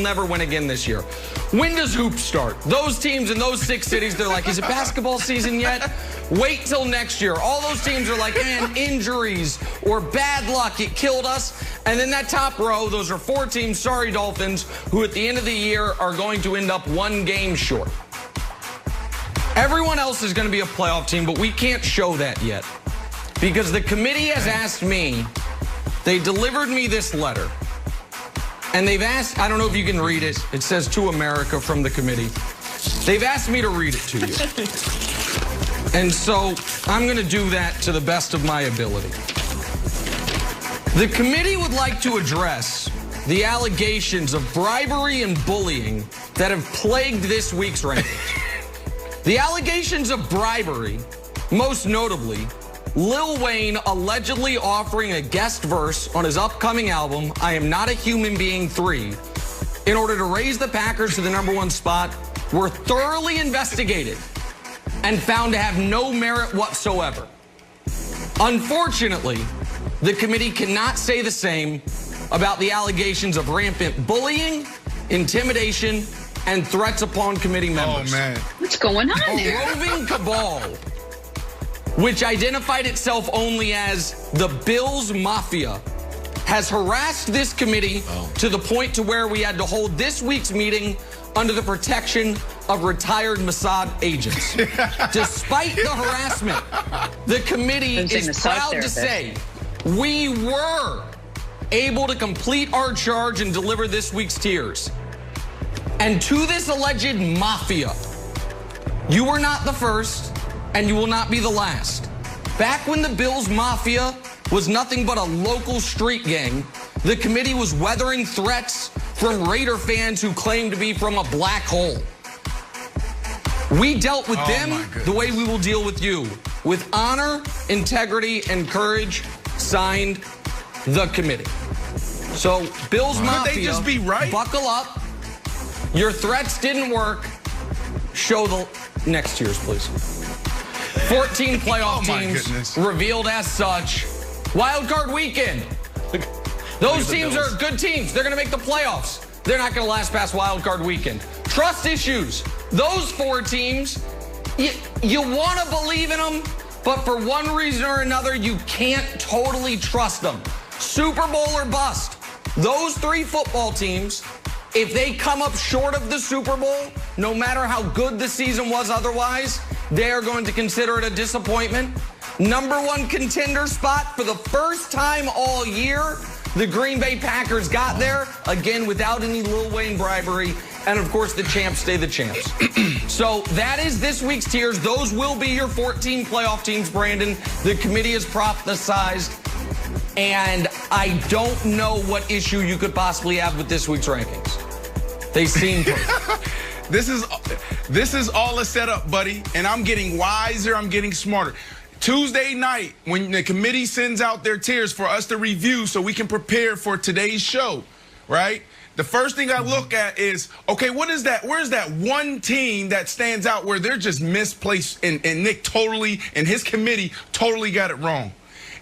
never win again this year. When does hoops start? Those teams in those 6 cities, they're like, is it basketball season yet? Wait till next year. All those teams are like, man, injuries or bad luck, it killed us. And then that top row, those are 4 teams, sorry Dolphins, who at the end of the year are going to end up 1 game short. Everyone else is going to be a playoff team, but we can't show that yet. Because the committee has asked me, they delivered me this letter. And they've asked, I don't know if you can read it. It says to America from the committee. They've asked me to read it to you. And so I'm going to do that to the best of my ability. The committee would like to address the allegations of bribery and bullying that have plagued this week's rankings. The allegations of bribery, most notably, Lil Wayne allegedly offering a guest verse on his upcoming album, I Am Not a Human Being 3, in order to raise the Packers to the #1 spot, were thoroughly investigated and found to have no merit whatsoever. Unfortunately, the committee cannot say the same about the allegations of rampant bullying, intimidation, and threats upon committee members. Oh, man. What's going on A there? roving cabal, which identified itself only as the Bills Mafia, has harassed this committee to the point to where we had to hold this week's meeting under the protection of retired Mossad agents. Despite the harassment, the committee is proud to say we were able to complete our charge and deliver this week's tiers. And to this alleged mafia, you were not the first, and you will not be the last. Back when the Bills Mafia was nothing but a local street gang, the committee was weathering threats from Raider fans who claimed to be from a black hole. We dealt with them the way we will deal with you, with honor, integrity, and courage. Signed, the committee. So, Bills Mafia, could they just be right? Buckle up. Your threats didn't work. Show the next tiers, please. 14 playoff teams revealed as such. Wild card weekend. Those teams are good teams. They're going to make the playoffs. They're not going to last past wild card weekend. Trust issues. Those 4 teams, you want to believe in them, but for one reason or another, you can't totally trust them. Super Bowl or bust. Those 3 football teams, if they come up short of the Super Bowl, no matter how good the season was otherwise, they are going to consider it a disappointment. #1 contender spot for the first time all year. The Green Bay Packers got there, again, without any Lil Wayne bribery. And, of course, the champs stay the champs. So that is this week's tiers. Those will be your 14 playoff teams, Brandon. The committee has prophesized. And I don't know what issue you could possibly have with this week's rankings. They seem perfect. This is all a setup, buddy. And I'm getting wiser. I'm getting smarter. Tuesday night, when the committee sends out their tiers for us to review so we can prepare for today's show, right? The first thing I look at is, okay, what is that? Where's that one team that stands out where they're just misplaced and Nick totally and his committee totally got it wrong?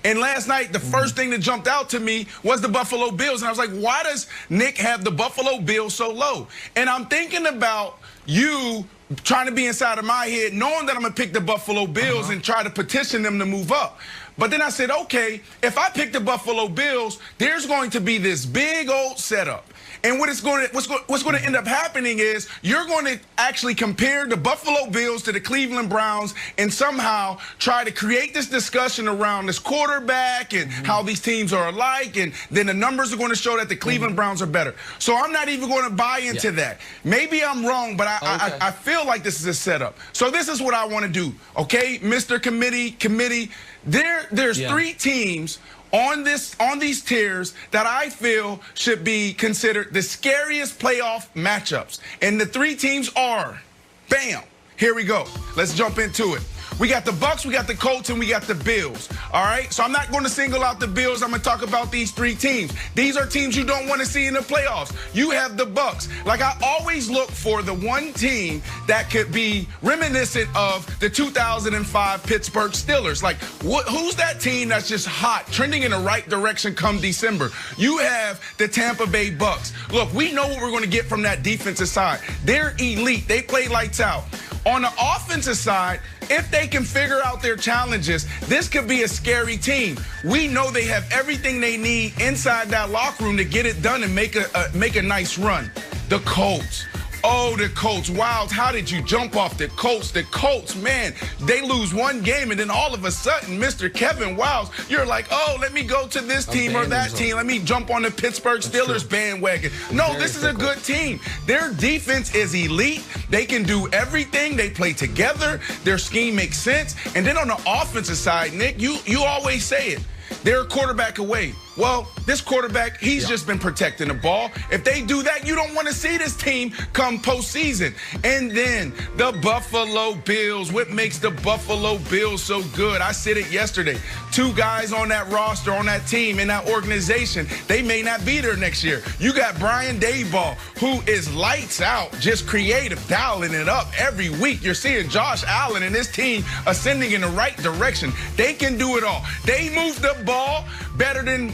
And last night, the first thing that jumped out to me was the Buffalo Bills. And I was like, why does Nick have the Buffalo Bills so low? And I'm thinking about you trying to be inside of my head, knowing that I'm going to pick the Buffalo Bills and try to petition them to move up. But then I said, okay, if I pick the Buffalo Bills, there's going to be this big old setup. And what's going to end up happening is you're going to actually compare the Buffalo Bills to the Cleveland Browns and somehow try to create this discussion around this quarterback and how these teams are alike. And then the numbers are going to show that the Cleveland Browns are better. So I'm not even going to buy into that. Maybe I'm wrong, but I feel like this is a setup. So this is what I want to do, okay, Mr. Committee. There's 3 teams on these tiers that I feel should be considered the scariest playoff matchups. And the 3 teams are, bam, here we go. Let's jump into it. We got the Bucs, we got the Colts, and we got the Bills. All right? So I'm not going to single out the Bills. I'm going to talk about these 3 teams. These are teams you don't want to see in the playoffs. You have the Bucs. Like, I always look for the one team that could be reminiscent of the 2005 Pittsburgh Steelers. Like, who's that team that's just hot, trending in the right direction come December? You have the Tampa Bay Bucs. Look, we know what we're going to get from that defensive side. They're elite. They play lights out. On the offensive side, if they can figure out their challenges, this could be a scary team. We know they have everything they need inside that locker room to get it done and make a nice run. The Colts. Oh, the Colts. Wild, how did you jump off the Colts? The Colts, man, they lose one game, and then all of a sudden, Mr. Kevin Wiles, you're like, oh, let me go to this team or that team. Let me jump on the Pittsburgh Steelers bandwagon. No, this is a good team. Their defense is elite. They can do everything. They play together. Their scheme makes sense. And then on the offensive side, Nick, you always say it. They're a quarterback away. Well, this quarterback, he's just been protecting the ball. If they do that, you don't want to see this team come postseason. And then the Buffalo Bills. What makes the Buffalo Bills so good? I said it yesterday. 2 guys on that roster, on that team, in that organization, they may not be there next year. You got Brian Daboll, who is lights out, just creative, dialing it up every week. You're seeing Josh Allen and his team ascending in the right direction. They can do it all. They move the ball better than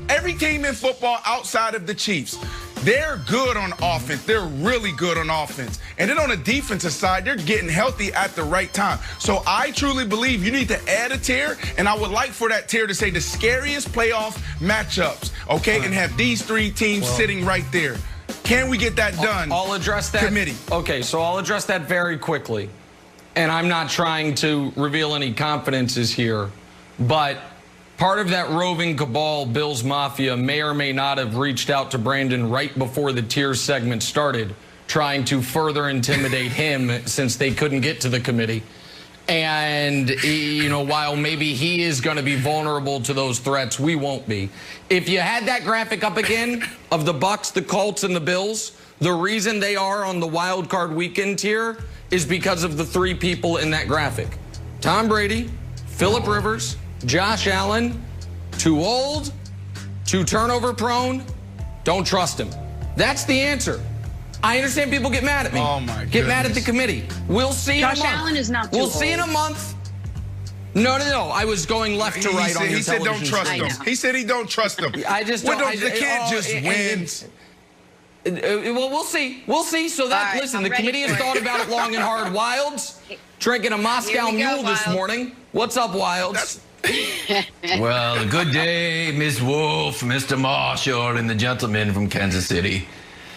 every team in football outside of the Chiefs. They're good on offense. They're really good on offense. And then on the defensive side, they're getting healthy at the right time. So I truly believe you need to add a tier, and I would like for that tier to say the scariest playoff matchups, okay, and have these 3 teams sitting right there. Can we get that done? I'll address that. Committee. Okay, so I'll address that very quickly. And I'm not trying to reveal any confidences here, but part of that roving cabal, Bills Mafia, may or may not have reached out to Brandon right before the tier segment started, trying to further intimidate him since they couldn't get to the committee. And, you know, while maybe he is going to be vulnerable to those threats, we won't be. If you had that graphic up again of the Bucs, the Colts, and the Bills, the reason they are on the wild card weekend tier is because of the 3 people in that graphic. Tom Brady, Phillip Rivers, Josh Allen, too old, too turnover prone, don't trust him. That's the answer. I understand people get mad at me. Oh my Get mad at the committee. We'll see in a month. Josh Allen is not too We'll old. see in a month. No. I was going left to right on your television. He said don't trust screen. him. He said he don't trust him. I just don't. The kid just wins. Well, we'll see. We'll see. So that, listen, the committee has thought about it long and hard. Wilds, drinking a Moscow Mule this morning. What's up, Wilds? Well, good day, Miss Wolf, Mr. Marshall, and the gentleman from Kansas City.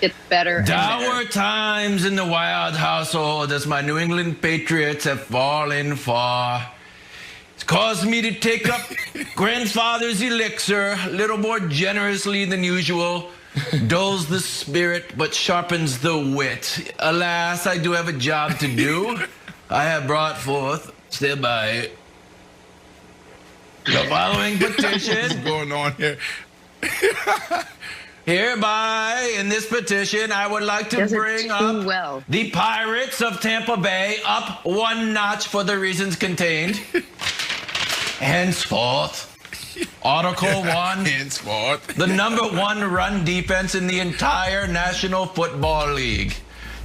It's better. Dour times in the Wild household as my New England Patriots have fallen far. It's caused me to take up grandfather's elixir a little more generously than usual. Dulls the spirit, but sharpens the wit. Alas, I do have a job to do. I have brought forth, stand by it, the following petition. What's going on here? Hereby, in this petition, I would like to bring up the Pirates of Tampa Bay up 1 notch for the reasons contained. Henceforth, Article 1, the #1 run defense in the entire National Football League.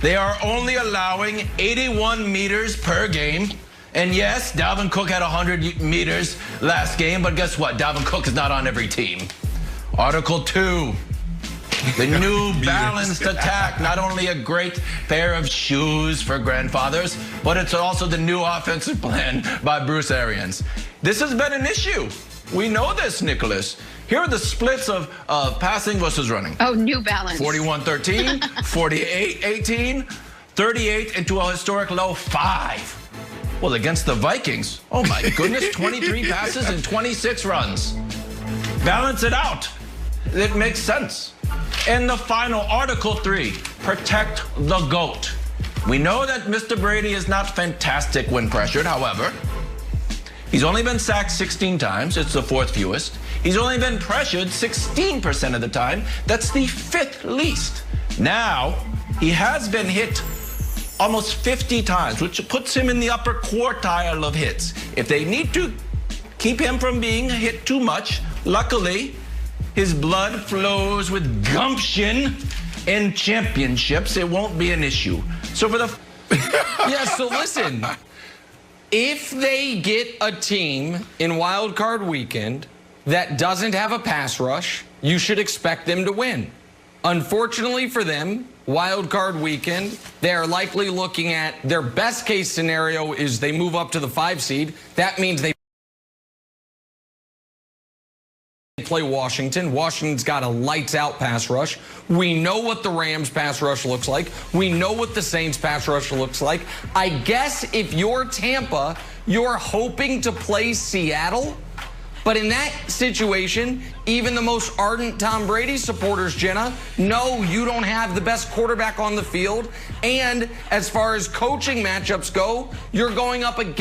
They are only allowing 81 meters per game. And yes, Dalvin Cook had 100 meters last game, but guess what? Dalvin Cook is not on every team. Article 2, the new balanced attack. Not only a great pair of shoes for grandfathers, but it's also the new offensive plan by Bruce Arians. This has been an issue. We know this, Nicholas. Here are the splits of passing versus running. Oh, New Balance. 41-13, 48-18, 38 into a historic low 5. Well, against the Vikings, oh my goodness, 23 passes and 26 runs. Balance it out. It makes sense. And the final, Article 3, protect the GOAT. We know that Mr. Brady is not fantastic when pressured, however. He's only been sacked 16 times. It's the 4th fewest. He's only been pressured 16% of the time. That's the 5th least. Now, he has been hit almost 50 times, which puts him in the upper quartile of hits. If they need to keep him from being hit too much, luckily, his blood flows with gumption in championships. It won't be an issue. So for the... Yeah, so listen, if they get a team in Wild Card Weekend that doesn't have a pass rush, you should expect them to win. Unfortunately for them, Wild Card Weekend, they are likely looking at their best case scenario is they move up to the 5 seed. That means they play Washington. Washington's got a lights-out pass rush. We know what the Rams pass rush looks like. We know what the Saints pass rush looks like. I guess if you're Tampa, you're hoping to play Seattle. But in that situation, even the most ardent Tom Brady supporters, Jenna, know you don't have the best quarterback on the field. And as far as coaching matchups go, you're going up against